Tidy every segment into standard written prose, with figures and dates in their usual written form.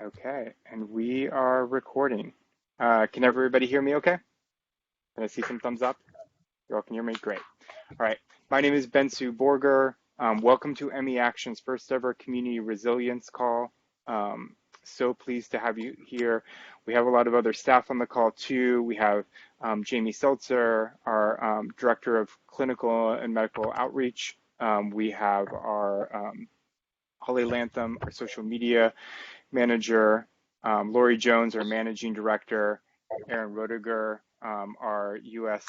Okay, and we are recording. Can everybody hear me okay? Can I see some thumbs up? You all can hear me? Great. All right, my name is HsuBorger. Welcome to ME Action's first ever community resilience call. So pleased to have you here. We have a lot of other staff on the call too. We have Jamie Seltzer, our Director of Clinical and Medical Outreach. We have our Holly Lantham, our social media manager, Lori Jones, our managing director, Aaron Roediger, our U.S.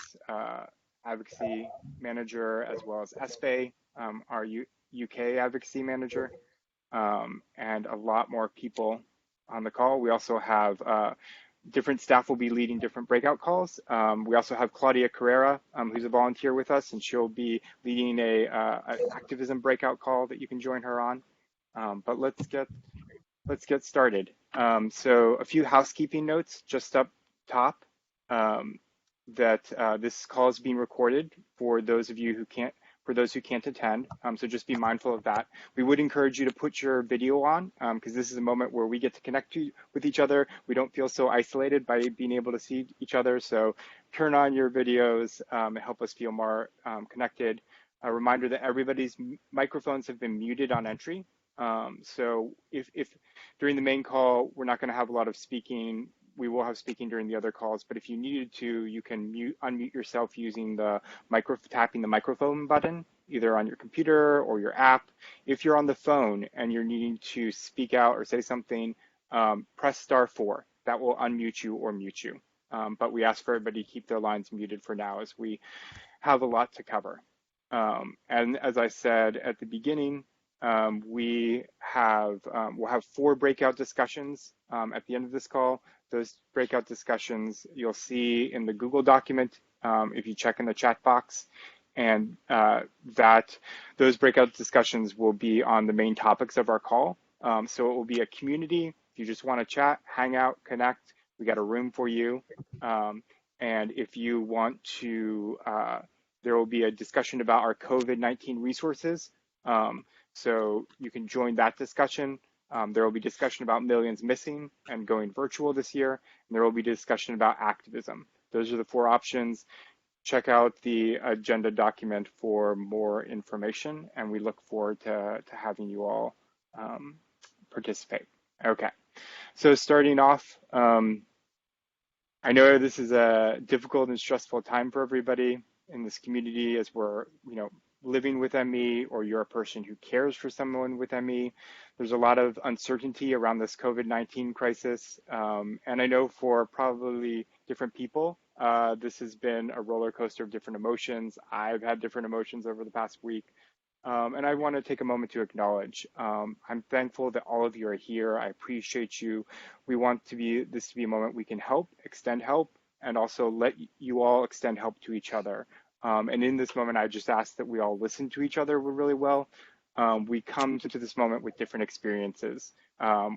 advocacy manager, as well as Espe, our UK advocacy manager, and a lot more people on the call. We also have different staff will be leading different breakout calls. We also have Claudia Carrera, who's a volunteer with us, and she'll be leading an activism breakout call that you can join her on. But let's get started. So a few housekeeping notes just up top, that this call is being recorded for those of you who can't attend. So just be mindful of that. We would encourage you to put your video on because this is a moment where we get to connect with each other. We don't feel so isolated by being able to see each other. So turn on your videos and help us feel more connected. A reminder that everybody's microphones have been muted on entry. So if during the main call, we're not going to have a lot of speaking, we will have speaking during the other calls, but if you needed to, you can unmute yourself using the tapping the microphone button, either on your computer or your app. If you're on the phone and you're needing to speak out or say something, press *4. That will unmute you or mute you. But we ask for everybody to keep their lines muted for now as we have a lot to cover. And as I said at the beginning, we'll have 4 breakout discussions at the end of this call. Those breakout discussions you'll see in the Google document if you check in the chat box, and those breakout discussions will be on the main topics of our call. So it will be a community. If you just want to chat, hang out, connect, we got a room for you. And if you want to, there will be a discussion about our COVID-19 resources. So you can join that discussion. There will be discussion about millions missing and going virtual this year. And there will be discussion about activism. Those are the 4 options. Check out the agenda document for more information, and we look forward to having you all participate. Okay, so starting off, I know this is a difficult and stressful time for everybody in this community as we're, living with ME, or you're a person who cares for someone with ME. There's a lot of uncertainty around this COVID-19 crisis. And I know for probably different people, this has been a roller coaster of different emotions. I've had different emotions over the past week. And I want to take a moment to acknowledge, I'm thankful that all of you are here. I appreciate you. We want this to be a moment we can extend help, and also let you all extend help to each other. And in this moment, I just ask that we all listen to each other really well. We come to this moment with different experiences.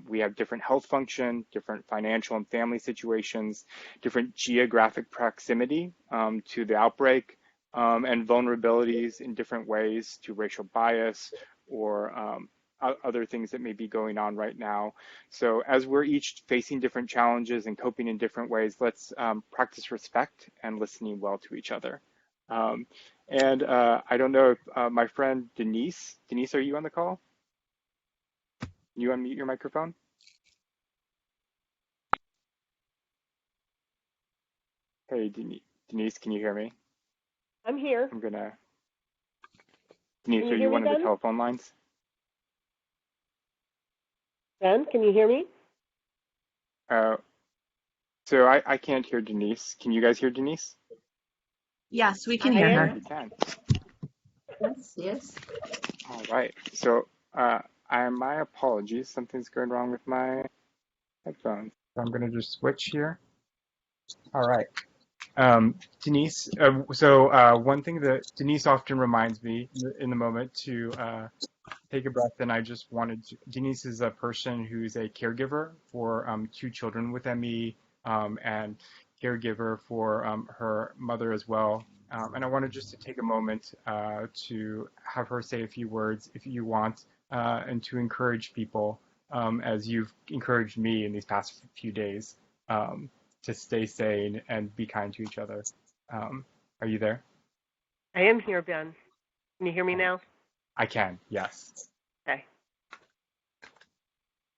We have different health function, different financial and family situations, different geographic proximity to the outbreak, and vulnerabilities in different ways to racial bias or other things that may be going on right now. So as we're each facing different challenges and coping in different ways, let's practice respect and listening well to each other. And I don't know if my friend Denise, are you on the call? Can you unmute your microphone? Hey, Denise, can you hear me? I'm here. Denise, are you one of the telephone lines? Ben, can you hear me? So I can't hear Denise. Can you guys hear Denise? Yes, we can hear her. You can. Yes. All right. So my apologies. Something's going wrong with my headphones. So I'm going to just switch here. All right. Denise, one thing that Denise often reminds me in the moment to take a breath, and I just wanted to, Denise is a person who's a caregiver for 2 children with ME and caregiver for her mother as well. And I wanted just to take a moment to have her say a few words if you want, and to encourage people as you've encouraged me in these past few days to stay sane and be kind to each other. Are you there? I am here, Ben. Can you hear me now? I can, yes. Okay.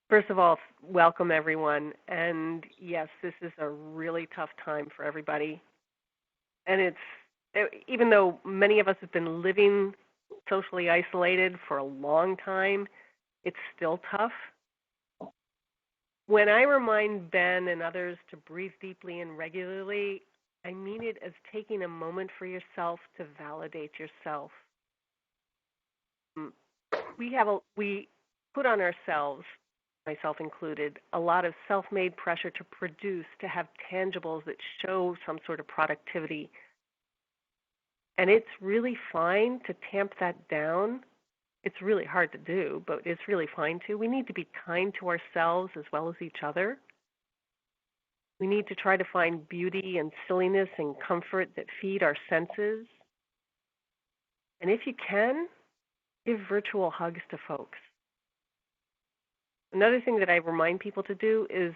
First of all, welcome everyone. And yes, this is a really tough time for everybody. And even though many of us have been living socially isolated for a long time, it's still tough. When I remind Ben and others to breathe deeply and regularly, I mean it as taking a moment for yourself to validate yourself. We put on ourselves, myself included, a lot of self-made pressure to produce, to have tangibles that show some sort of productivity. And it's really fine to tamp that down. It's really hard to do, but it's really fine to. We need to be kind to ourselves as well as each other. We need to try to find beauty and silliness and comfort that feed our senses. And if you can, give virtual hugs to folks. Another thing that I remind people to do is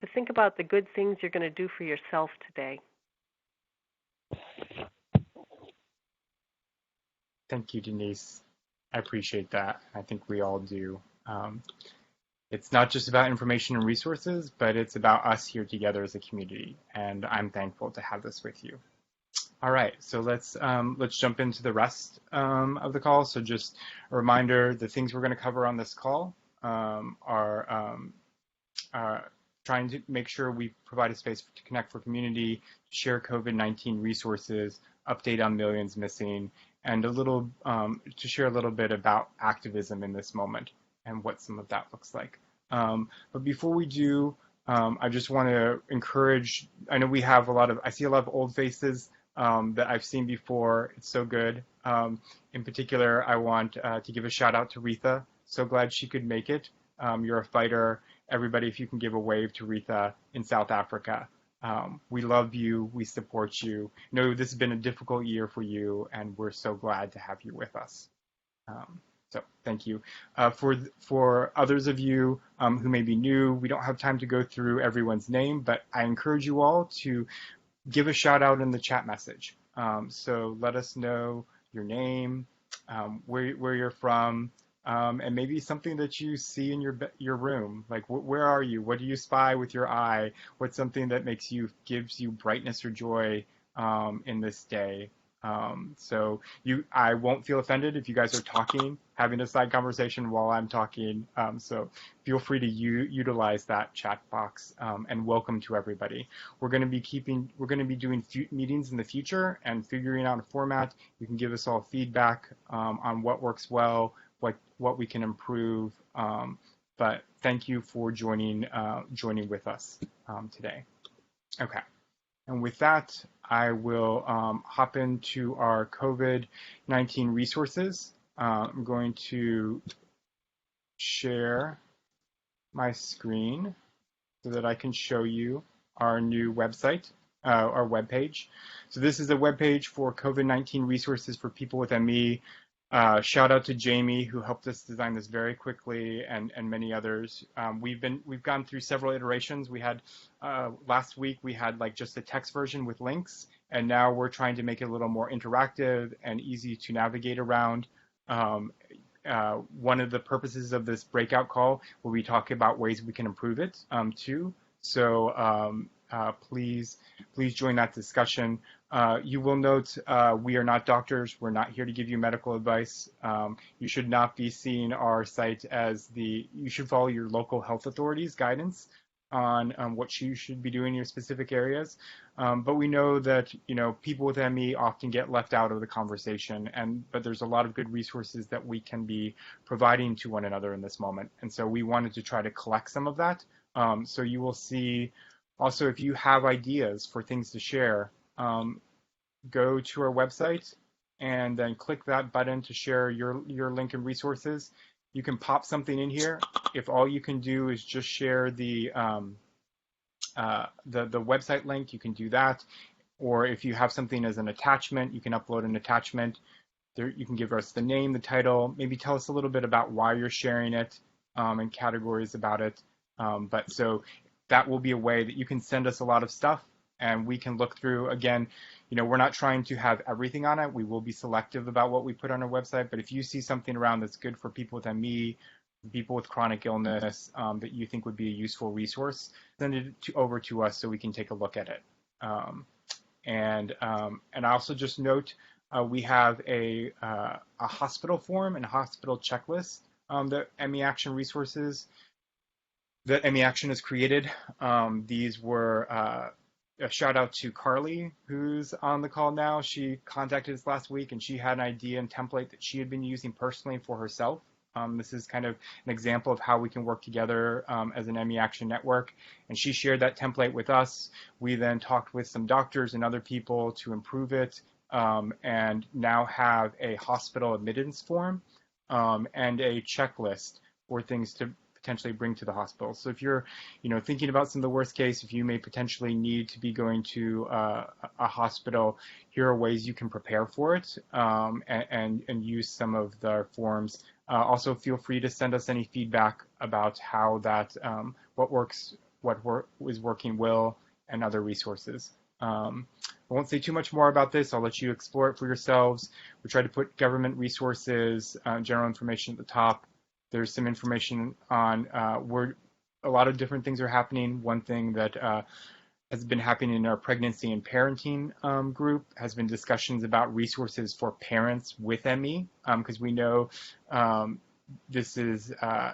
to think about the good things you're going to do for yourself today. Thank you, Denise. I appreciate that. I think we all do. It's not just about information and resources, but it's about us here together as a community, and I'm thankful to have this with you. All right, so let's jump into the rest of the call. So just a reminder, the things we're going to cover on this call are trying to make sure we provide a space to connect for community, share COVID-19 resources, update on millions missing, and to share a little bit about activism in this moment and what some of that looks like. But before we do, I just want to encourage, I know we have I see a lot of old faces that I've seen before. It's so good. In particular, I want to give a shout out to Retha. So glad she could make it. You're a fighter. Everybody, if you can give a wave to Retha in South Africa. We love you. We support you. This has been a difficult year for you, and we're so glad to have you with us. So thank you. For others of you who may be new, we don't have time to go through everyone's name, but I encourage you all to give a shout out in the chat message. So let us know your name, where you're from, and maybe something that you see in your room. Like, where are you? What do you spy with your eye? What's something that gives you brightness or joy in this day? I won't feel offended if you guys are talking, having a side conversation while I'm talking. So feel free to utilize that chat box, and welcome to everybody. We're going to be doing meetings in the future and figuring out a format. You can give us all feedback on what works well, what we can improve. But thank you for joining with us today. Okay. And with that, I will hop into our COVID-19 resources. I'm going to share my screen so that I can show you our new website, our webpage. So this is a webpage for COVID-19 resources for people with ME. Shout out to Jamie, who helped us design this very quickly, and many others. We've gone through several iterations. We had last week we had just a text version with links, and now we're trying to make it a little more interactive and easy to navigate around. One of the purposes of this breakout call will be talking about ways we can improve it too. So please join that discussion. You will note we are not doctors. We're not here to give you medical advice. You should not be seeing our site as you should follow your local health authorities' guidance on what you should be doing in your specific areas. But we know that, people with ME often get left out of the conversation, but there's a lot of good resources that we can be providing to one another in this moment. And so we wanted to try to collect some of that. So you will see also, if you have ideas for things to share, go to our website and then click that button to share your link and resources. You can pop something in here. If all you can do is just share the website link, you can do that. Or if you have something as an attachment, you can upload an attachment. There, you can give us the name, the title, maybe tell us a little bit about why you're sharing it. and categories about it. But so that will be a way that you can send us a lot of stuff and we can look through. Again, we're not trying to have everything on it. We will be selective about what we put on our website. But if you see something around that's good for people with ME, people with chronic illness, that you think would be a useful resource, send it over to us so we can take a look at it. And I also just note we have a hospital form and a hospital checklist that ME Action resources that ME Action has created. These were a shout out to Carly, who's on the call now. She contacted us last week and she had an idea and template that she had been using personally for herself. This is kind of an example of how we can work together as an ME Action network. And she shared that template with us. We then talked with some doctors and other people to improve it, and now have a hospital admittance form and a checklist for things to potentially bring to the hospital. So if you're, thinking about some of the worst case, if you may potentially need to be going to a hospital, here are ways you can prepare for it, and use some of the forms. Also, feel free to send us any feedback about how that, what is working well, and other resources. I won't say too much more about this. I'll let you explore it for yourselves. We try to put government resources, general information at the top. There's some information on where a lot of different things are happening. One thing that has been happening in our pregnancy and parenting group has been discussions about resources for parents with ME, because we know this is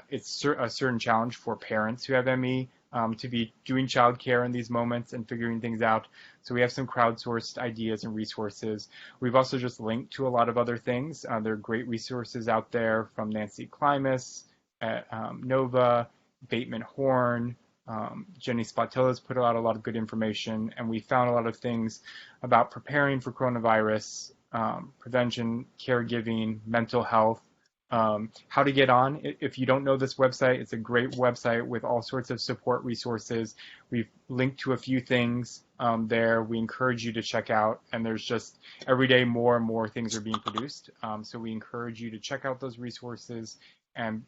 it's a certain challenge for parents who have ME to be doing childcare in these moments and figuring things out. So we have some crowdsourced ideas and resources. We've also just linked to a lot of other things. There are great resources out there from Nancy Klimas at Nova, Bateman Horn, Jenny Spotilla has put out a lot of good information, and we found a lot of things about preparing for coronavirus, prevention, caregiving, mental health, how to get on. If you don't know this website, it's a great website with all sorts of support resources. We've linked to a few things there. We encourage you to check out, and there's just every day more and more things are being produced. So we encourage you to check out those resources, and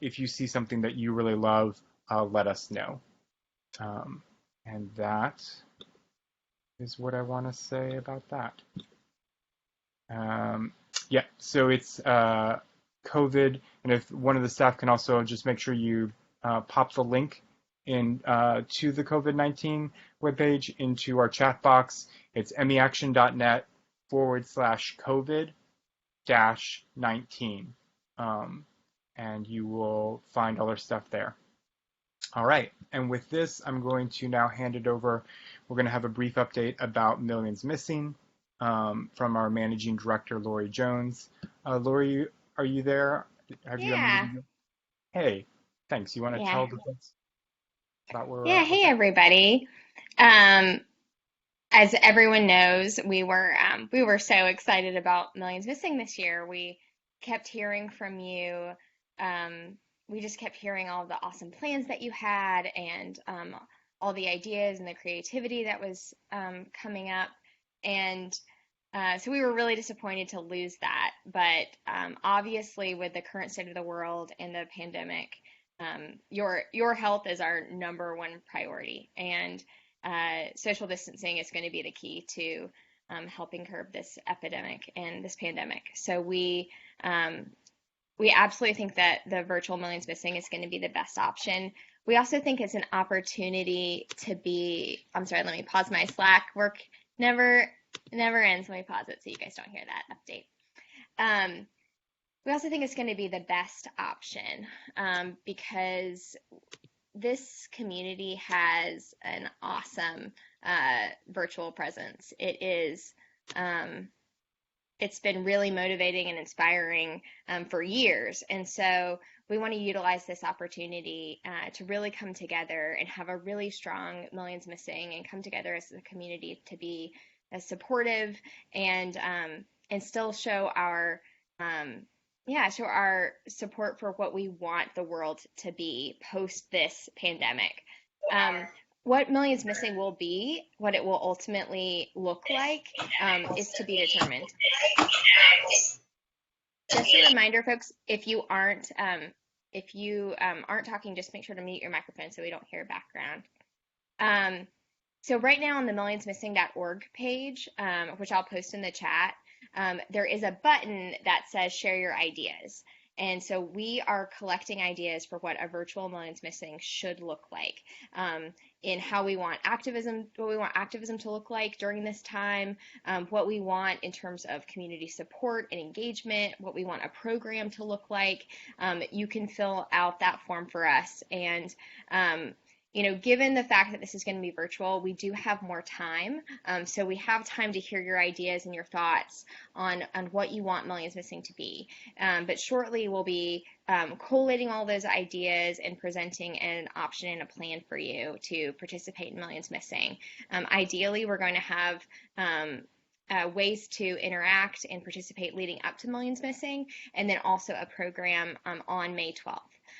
if you see something that you really love, let us know. And that is what I want to say about that. Yeah, so it's COVID, and if one of the staff can also just make sure you pop the link in to the COVID-19 webpage into our chat box. It's meaction.net/COVID-19, and you will find all our stuff there. All right, and with this, I'm going to now hand it over. We're going to have a brief update about Millions Missing from our managing director, Lori Jones. Lori, are you there? Yeah. Hey, thanks. You want to tell the folks about where we're Yeah, at? hey everybody. As everyone knows, we were so excited about Millions Missing this year. We kept hearing from you. We just kept hearing all the awesome plans that you had, and all the ideas and the creativity that was coming up. And so we were really disappointed to lose that. But obviously, with the current state of the world and the pandemic, your health is our number one priority. And social distancing is going to be the key to helping curb this epidemic and this pandemic. So we absolutely think that the virtual Millions Missing is going to be the best option. We also think it's an opportunity to be, I'm sorry, let me pause my Slack. Work never ends. Let me pause it so you guys don't hear that update. We also think it's going to be the best option because this community has an awesome virtual presence. It's been really motivating and inspiring for years. And so we want to utilize this opportunity to really come together and have a really strong Millions Missing and come together as a community to be as supportive and still show our support for what we want the world to be post this pandemic. What Millions Missing will be, what it will ultimately look like, is to be determined. Just a reminder, folks, if you aren't if you aren't talking, just make sure to mute your microphone so we don't hear background. So right now on the millionsmissing.org page, which I'll post in the chat, there is a button that says share your ideas. And so we are collecting ideas for what a virtual Millions Missing should look like, in how we want activism, what we want activism to look like during this time, what we want in terms of community support and engagement, what we want a program to look like. You can fill out that form for us. And given the fact that this is going to be virtual, we do have more time. So we have time to hear your ideas and your thoughts on what you want Millions Missing to be. But shortly we'll be collating all those ideas and presenting an option and a plan for you to participate in Millions Missing. Ideally, we're going to have ways to interact and participate leading up to Millions Missing, and then also a program on May 12th.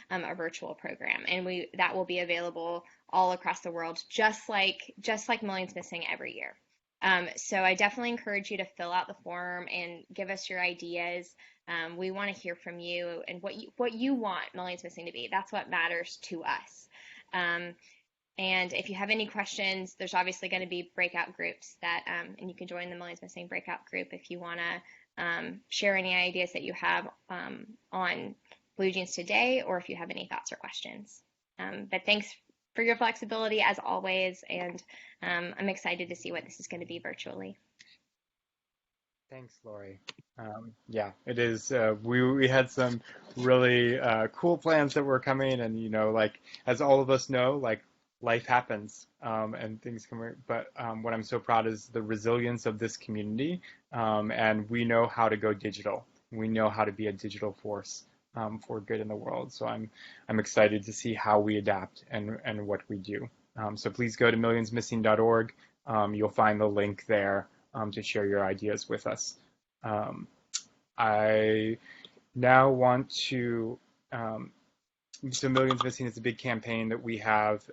A virtual program, and that will be available all across the world, just like Millions Missing every year. So I definitely encourage you to fill out the form and give us your ideas. We want to hear from you and what you want Millions Missing to be. That's what matters to us. And if you have any questions, there's obviously going to be breakout groups that, and you can join the Millions Missing breakout group if you want to share any ideas that you have on Blue Jeans today, or if you have any thoughts or questions. But thanks for your flexibility as always, and I'm excited to see what this is going to be virtually. Thanks, Lori. Yeah, it is. We had some really cool plans that were coming, and like as all of us know, like life happens and things come. But what I'm so proud is the resilience of this community, and we know how to go digital. We know how to be a digital force for good in the world. So I'm excited to see how we adapt and what we do. So please go to millionsmissing.org. You'll find the link there to share your ideas with us. I now want to, so Millions Missing is a big campaign that we have.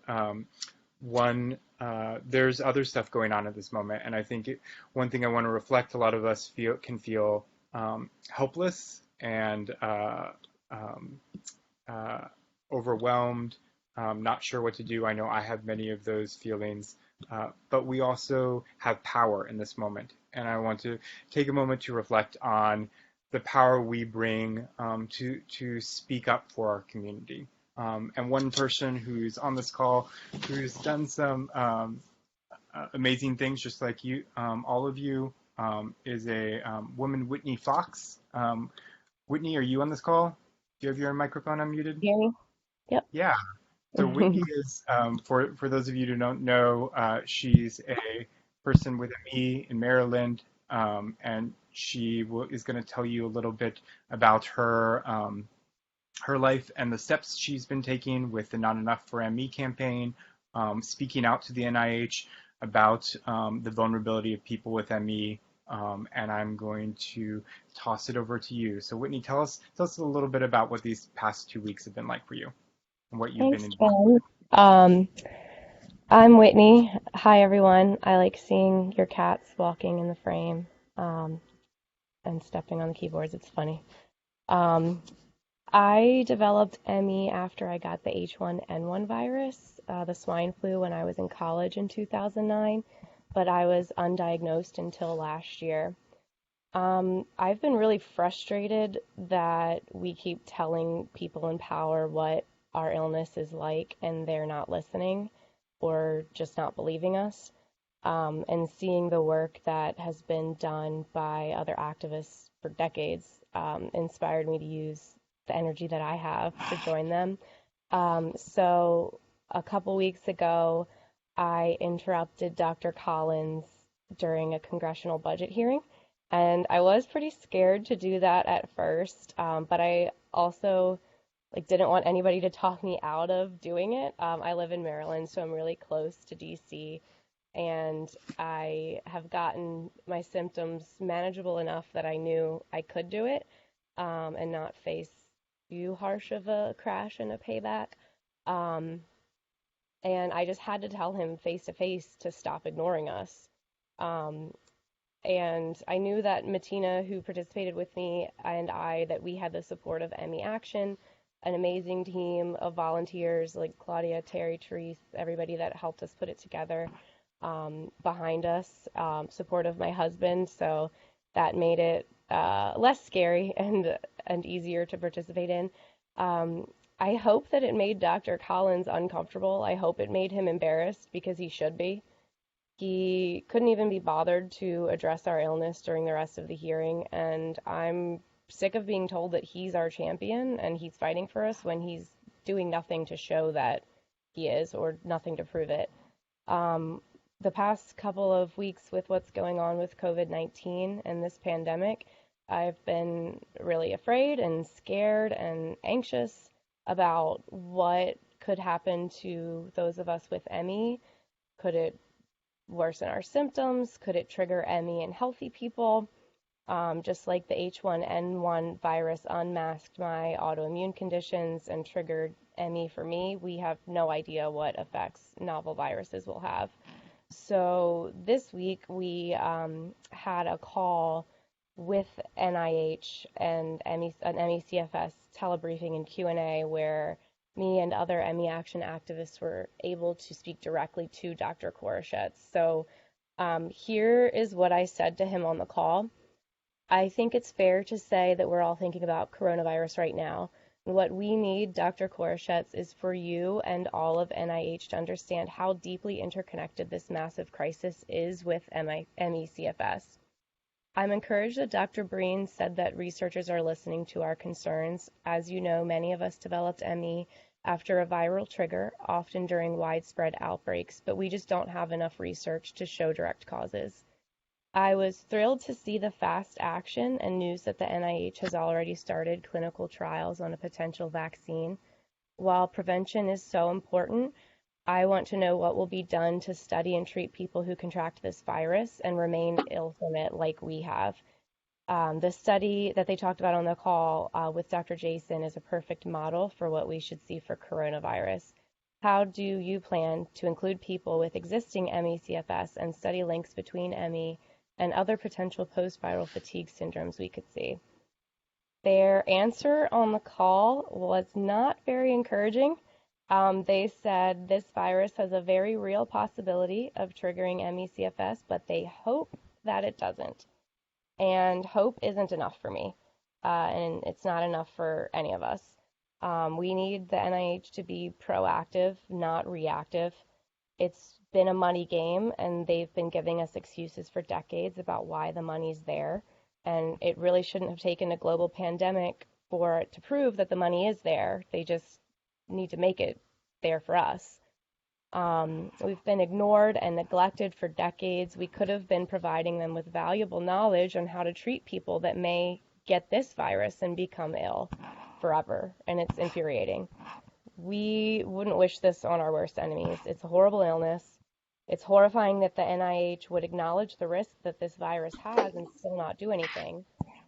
There's other stuff going on at this moment, and I think one thing I want to reflect, a lot of us can feel helpless and overwhelmed, not sure what to do. I know I have many of those feelings, but we also have power in this moment. And I want to take a moment to reflect on the power we bring to speak up for our community. And one person who's on this call, who's done some amazing things, just like you, all of you, is a woman, Whitney Fox. Whitney, are you on this call? Do you have your microphone unmuted? Hear me? Yep. Yeah. So Whitney is, for those of you who don't know, she's a person with ME in Maryland, and she is going to tell you a little bit about her life and the steps she's been taking with the Not Enough for ME campaign, speaking out to the NIH about the vulnerability of people with ME. And I'm going to toss it over to you. So Whitney, tell us a little bit about what these past 2 weeks have been like for you and what you've been enjoying. I'm Whitney. Hi, everyone. I like seeing your cats walking in the frame and stepping on the keyboards. It's funny. I developed ME after I got the H1N1 virus, the swine flu, when I was in college in 2009. But I was undiagnosed until last year. I've been really frustrated that we keep telling people in power what our illness is like, and they're not listening or just not believing us. And seeing the work that has been done by other activists for decades inspired me to use the energy that I have to join them. So a couple weeks ago, I interrupted Dr. Collins during a congressional budget hearing, and I was pretty scared to do that at first, but I also didn't want anybody to talk me out of doing it. I live in Maryland, so I'm really close to DC, and I have gotten my symptoms manageable enough that I knew I could do it and not face too harsh of a crash and a payback. And I just had to tell him face to face to stop ignoring us. And I knew that Matina, who participated with me, and that we had the support of ME Action, an amazing team of volunteers like Claudia, Terry, Therese, everybody that helped us put it together behind us, support of my husband. So that made it less scary and easier to participate in. I hope that it made Dr. Collins uncomfortable. I hope it made him embarrassed because he should be. He couldn't even be bothered to address our illness during the rest of the hearing, and I'm sick of being told that he's our champion and he's fighting for us when he's doing nothing to show that he is or nothing to prove it. The past couple of weeks with what's going on with COVID-19 and this pandemic, I've been really afraid and scared and anxious about what could happen to those of us with ME. Could it worsen our symptoms? Could it trigger ME in healthy people? Just like the H1N1 virus unmasked my autoimmune conditions and triggered ME for me, we have no idea what effects novel viruses will have. So this week we had a call with NIH and an MECFS telebriefing and Q&A where me and other ME Action activists were able to speak directly to Dr. Koroshetz. So here is what I said to him on the call. I think it's fair to say that we're all thinking about coronavirus right now. And what we need, Dr. Koroshetz, is for you and all of NIH to understand how deeply interconnected this massive crisis is with MECFS. I'm encouraged that Dr. Breen said that researchers are listening to our concerns. As you know, many of us developed ME after a viral trigger, often during widespread outbreaks, but we just don't have enough research to show direct causes. I was thrilled to see the fast action and news that the NIH has already started clinical trials on a potential vaccine. While prevention is so important, I want to know what will be done to study and treat people who contract this virus and remain ill from it like we have. The study that they talked about on the call with Dr. Jason is a perfect model for what we should see for coronavirus. How do you plan to include people with existing ME/CFS and study links between ME and other potential post-viral fatigue syndromes we could see? Their answer on the call was not very encouraging. They said this virus has a very real possibility of triggering ME/CFS, but they hope that it doesn't. And hope isn't enough for me, and it's not enough for any of us. We need the NIH to be proactive, not reactive. It's been a money game, and they've been giving us excuses for decades about why the money's there. And it really shouldn't have taken a global pandemic for it to prove that the money is there. They just need to make it there for us. We've been ignored and neglected for decades. We could have been providing them with valuable knowledge on how to treat people that may get this virus and become ill forever, and it's infuriating. We wouldn't wish this on our worst enemies. It's a horrible illness. It's horrifying that the NIH would acknowledge the risk that this virus has and still not do anything.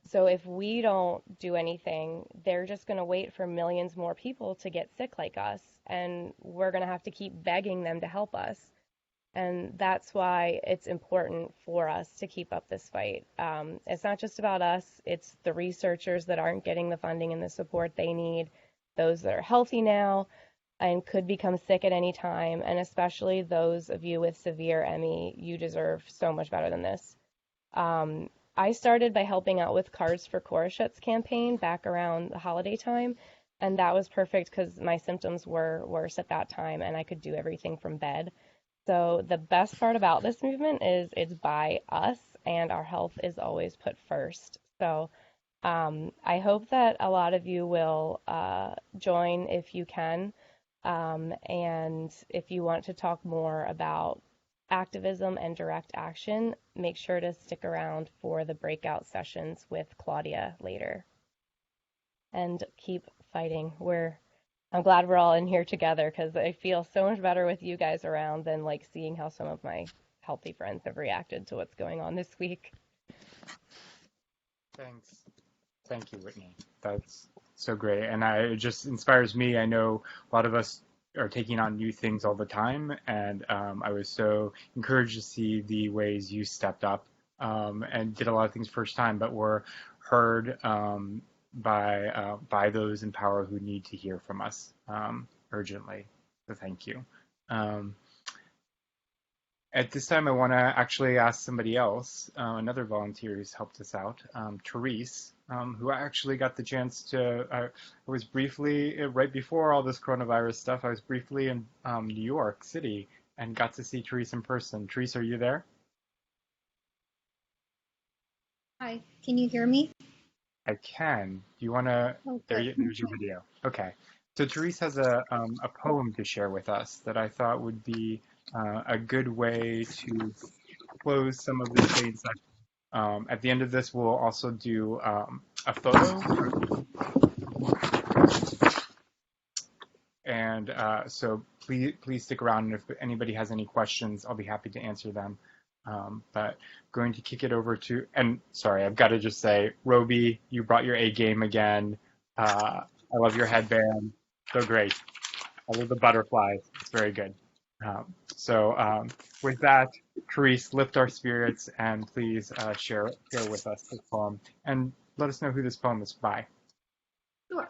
So if we don't do anything, they're just going to wait for millions more people to get sick like us, and we're going to have to keep begging them to help us. And that's why it's important for us to keep up this fight. It's not just about us. It's the researchers that aren't getting the funding and the support they need, those that are healthy now and could become sick at any time, and especially those of you with severe ME. You deserve so much better than this. I started by helping out with Cards for Koroshetz campaign back around the holiday time, and that was perfect because my symptoms were worse at that time and I could do everything from bed. So the best part about this movement is it's by us, and our health is always put first. So I hope that a lot of you will join if you can, and if you want to talk more about activism and direct action, make sure to stick around for the breakout sessions with Claudia later. And keep fighting. I'm glad we're all in here together because I feel so much better with you guys around than like seeing how some of my healthy friends have reacted to what's going on this week. Thanks. Thank you, Whitney. That's so great. And it just inspires me. I know a lot of us are taking on new things all the time. And I was so encouraged to see the ways you stepped up and did a lot of things first time, but were heard by those in power who need to hear from us urgently. So thank you. Um, At this time, I want to actually ask somebody else, another volunteer who's helped us out, Therese, who actually got the chance to. I was briefly, right before all this coronavirus stuff, I was briefly in New York City and got to see Therese in person. Therese, are you there? Hi, can you hear me? I can. Do you want to? Oh, There, good. there's your video. Okay. So Therese has a poem to share with us that I thought would be a good way to close some of the shade session. At the end of this, we'll also do a photo. And so please stick around. And if anybody has any questions, I'll be happy to answer them. But going to kick it over to, and sorry, I've got to just say, Roby, you brought your A game again. I love your headband. So great. I love the butterflies. It's very good. With that, Therese, lift our spirits and please share with us this poem and let us know who this poem is by. Sure.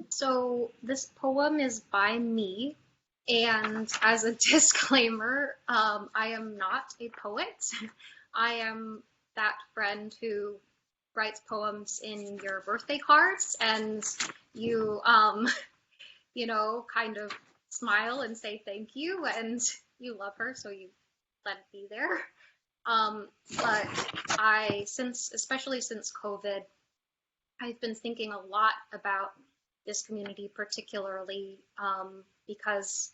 So this poem is by me, and as a disclaimer, I am not a poet. I am that friend who writes poems in your birthday cards, and you, kind of smile and say thank you, and you love her, so you let it be there. But especially since COVID, I've been thinking a lot about this community, particularly because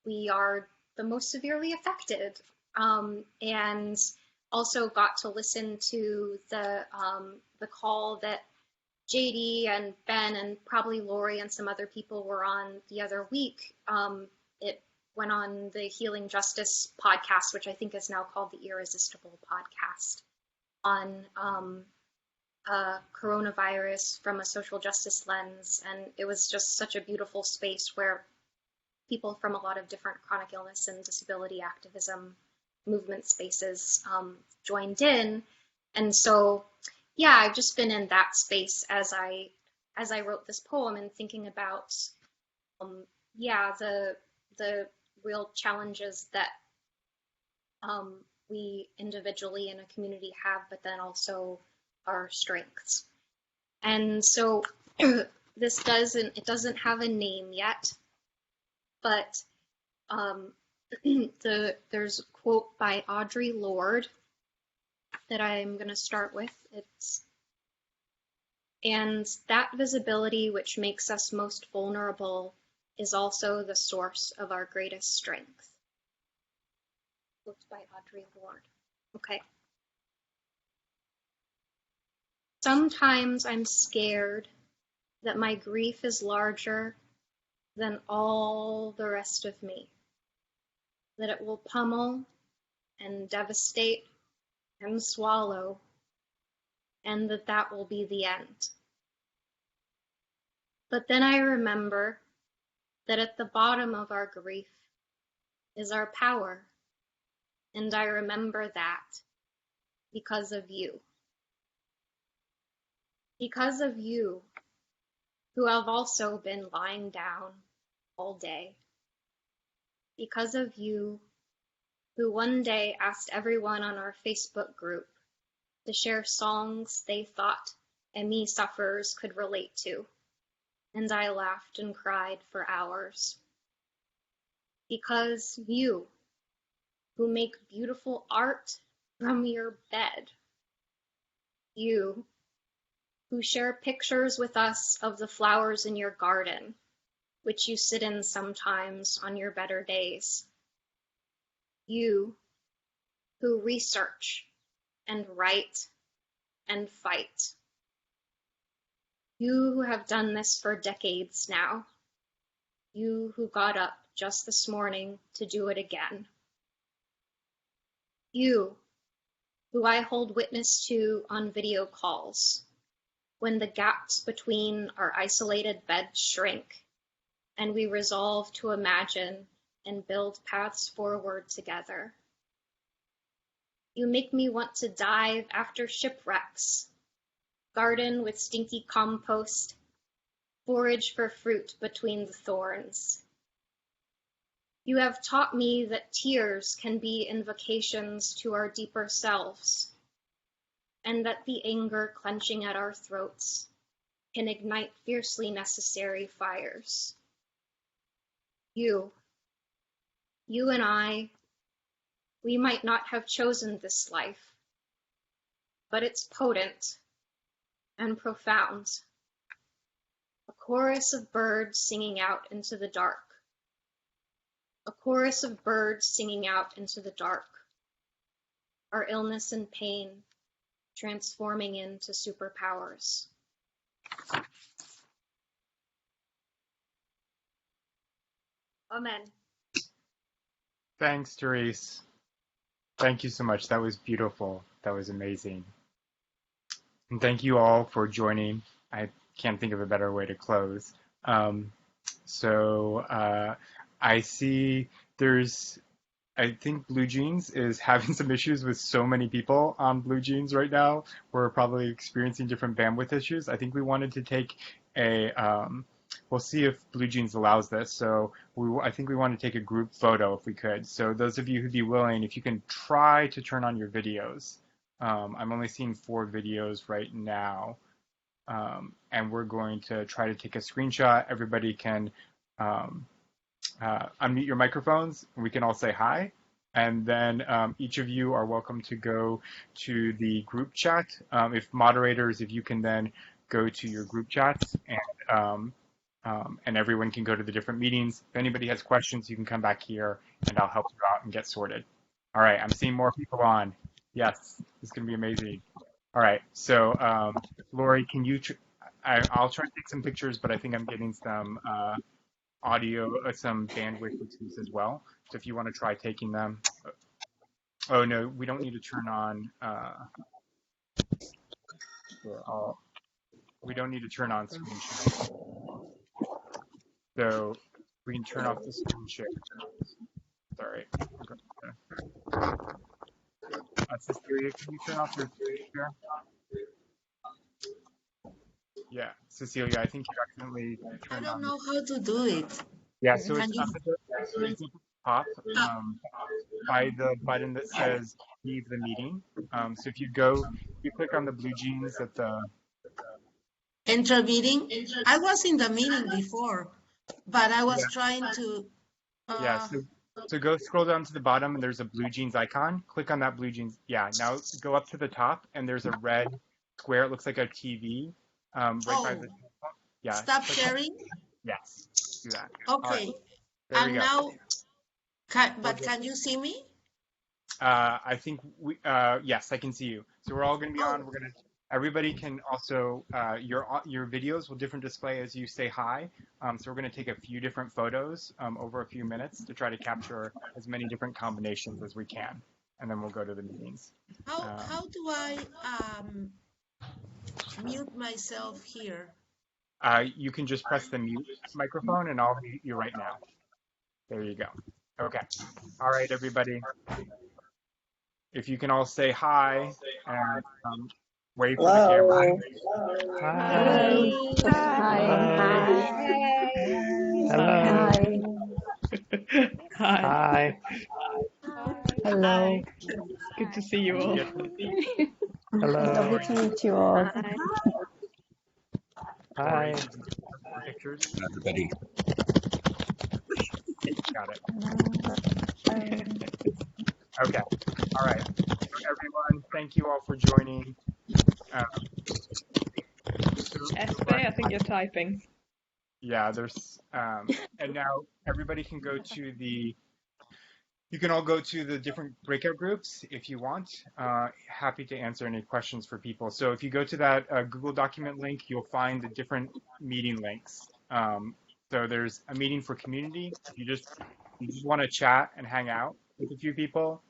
we are the most severely affected, and also got to listen to the call that JD and Ben and probably Lori and some other people were on the other week. It went on the Healing Justice podcast, which I think is now called the Irresistible podcast, on coronavirus from a social justice lens. And it was just such a beautiful space where people from a lot of different chronic illness and disability activism movement spaces joined in. And so, yeah, I've just been in that space as I wrote this poem and thinking about, the real challenges that we individually in a community have, but then also our strengths. And so it doesn't have a name yet, but there's a quote by Audre Lorde that I'm going to start with. And that visibility which makes us most vulnerable is also the source of our greatest strength. Quote by Audre Lorde. Okay. Sometimes I'm scared that my grief is larger than all the rest of me, that it will pummel and devastate and swallow, and that will be the end. But then I remember that at the bottom of our grief is our power, and I remember that because of you. Because of you, who have also been lying down all day. Because of you, who one day asked everyone on our Facebook group to share songs they thought ME sufferers could relate to, and I laughed and cried for hours. Because you, who make beautiful art from your bed. You, who share pictures with us of the flowers in your garden, which you sit in sometimes on your better days. You, who research and write and fight. You who have done this for decades now. You who got up just this morning to do it again. You, who I hold witness to on video calls, when the gaps between our isolated beds shrink, and we resolve to imagine and build paths forward together. You make me want to dive after shipwrecks, garden with stinky compost, forage for fruit between the thorns. You have taught me that tears can be invocations to our deeper selves, and that the anger clenching at our throats can ignite fiercely necessary fires. You and I, we might not have chosen this life, but it's potent and profound. A chorus of birds singing out into the dark. A chorus of birds singing out into the dark. Our illness and pain transforming into superpowers. Amen. Thanks, Therese. Thank you so much. That was beautiful. That was amazing. And thank you all for joining. I can't think of a better way to close. I see I think Blue Jeans is having some issues with so many people on Blue Jeans right now. We're probably experiencing different bandwidth issues. I think we wanted to take we'll see if Blue Jeans allows this. So I think we want to take a group photo if we could. So those of you who'd be willing, if you can try to turn on your videos. I'm only seeing 4 videos right now. And we're going to try to take a screenshot. Everybody can unmute your microphones and we can all say hi. And then each of you are welcome to go to the group chat. If moderators, if you can then go to your group chats and everyone can go to the different meetings. If anybody has questions, you can come back here and I'll help you out and get sorted. All right, I'm seeing more people on. Yes, it's going to be amazing. All right, so Lori, can you, I'll try to take some pictures, but I think I'm getting some audio, some bandwidth issues as well. So if you want to try taking them. Oh no, we don't need to turn on, we don't need to turn on screen share. So we can turn off the screen share. Sorry. Cecilia, can you turn off your screen share? Yeah, Cecilia, I think you accidentally turned on. I don't know how to do it. Yeah, so it's up at the top by the button that says leave the meeting. So if you click on the Blue Jeans at the Enter meeting. I was in the meeting before, but I was trying to. So go scroll down to the bottom and there's a Blue Jeans icon. Click on that Blue Jeans. Yeah, now go up to the top and there's a red square. It looks like a TV. Right by the. Yeah. Stop sharing. Yes. Do that. Okay. There and we go. now, can you see me? I think yes, I can see you. So we're all going to be on. Everybody can also, your videos will different display as you say hi. So we're going to take a few different photos over a few minutes to try to capture as many different combinations as we can. And then we'll go to the meetings. How do I mute myself here? You can just press the mute microphone and I'll mute you right now. There you go. Okay. All right, everybody. If you can all say hi and wave for the camera. Hi. Hi. Hi. Hi. Hello. Good to see you all. Hello. Lovely to meet you all. Hi. Pictures. Everybody. Got it. Okay. All right. Everyone, thank you all for joining. Esther, I think you're typing. Yeah, there's, and now everybody can go to you can all go to the different breakout groups if you want. Happy to answer any questions for people. So if you go to that Google document link, you'll find the different meeting links. So there's a meeting for community. If you just want to chat and hang out with a few people,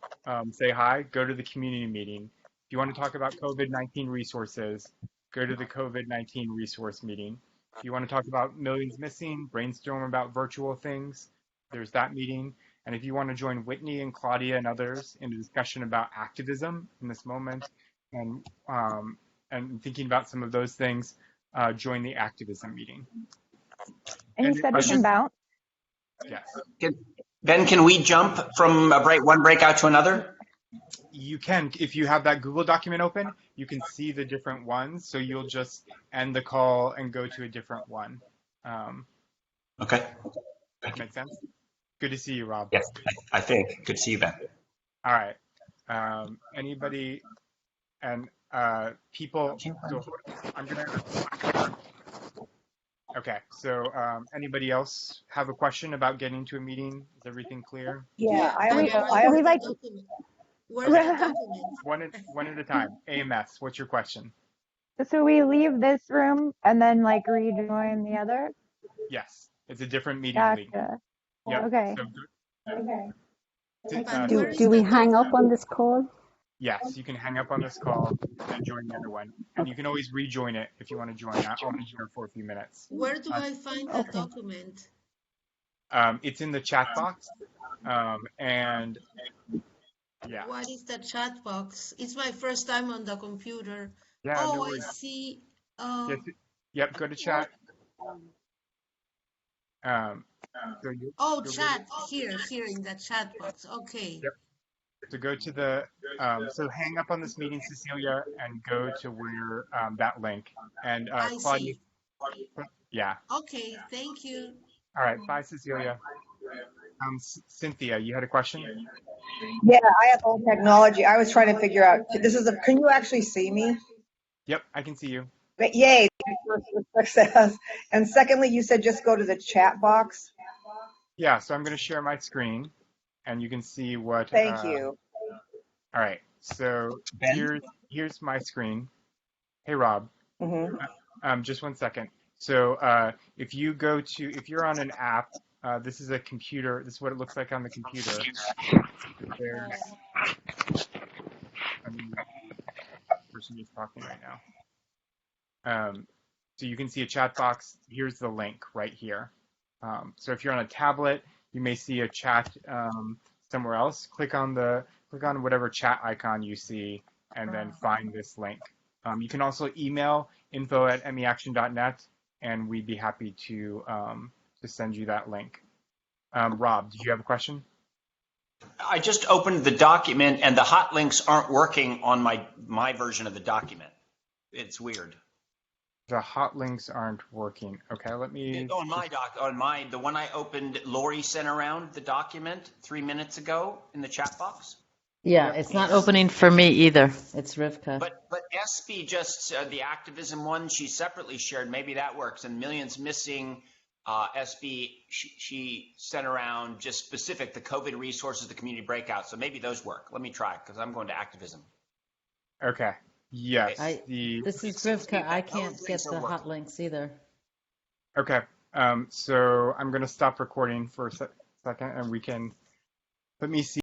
say hi, go to the community meeting. If you want to talk about COVID-19 resources, go to the COVID-19 resource meeting. If you want to talk about millions missing, brainstorm about virtual things, there's that meeting. And if you want to join Whitney and Claudia and others in a discussion about activism in this moment and and thinking about some of those things, join the activism meeting. And you said we can bounce? Yes. Ben, can we jump from one breakout to another? You can. If you have that Google document open, you can see the different ones. So you'll just end the call and go to a different one. Okay. Make sense? Good to see you, Rob. Yes, I think. Good to see you, Ben. All right. Anybody and people? So I'm gonna. Okay. So anybody else have a question about getting to a meeting? Is everything clear? Yeah, I Where's we the like. document? Where's the document? One at a time. AMS, what's your question? So we leave this room and then like rejoin the other? Yes. It's a different meeting link. Gotcha. Yep. Okay. So, Do we hang up on this call? yes, you can hang up on this call and join the other one. And you can always rejoin it if you want to join. I'll be here for a few minutes. Where do I find that document? It's in the chat box. And yeah. What is the chat box? It's my first time on the computer. Yeah, Oh, no I worries. see. Yes, yep, go to chat. So you'll chat here in the chat box. Okay. Yep. So go to the so hang up on this meeting, Cecilia, and go to where that link. And Claudia. Yeah. Okay, thank you. All right. Bye, Cecilia. Cynthia, you had a question? Yeah, I have old technology. I was trying to figure out. Can you actually see me? Yep, I can see you. But yay, first success. And secondly, you said just go to the chat box. Yeah, so I'm going to share my screen, and you can see what. Thank you. All right, so here's my screen. Hey, Rob. Mm-hmm. Just one second. So if you're on an app, this is a computer. This is what it looks like on the computer. Person is talking right now. So you can see a chat box. Here's the link right here. So if you're on a tablet, you may see a chat somewhere else. Click on whatever chat icon you see, and then find this link. You can also email info@meaction.net, and we'd be happy to send you that link. Rob, did you have a question? I just opened the document, and the hot links aren't working on my version of the document. It's weird. The hot links aren't working. Okay, let me. On the one I opened, Lori sent around the document 3 minutes ago in the chat box. Yeah, it's not opening for me either. It's Rivka. But SB just the activism one she separately shared. Maybe that works. And Millions Missing, SB she sent around just specific the COVID resources, the community breakout. So maybe those work. Let me try because I'm going to activism. Okay. Yes. This is Rivka. I can't get the hot links either. Okay. So I'm going to stop recording for a second, and let me see.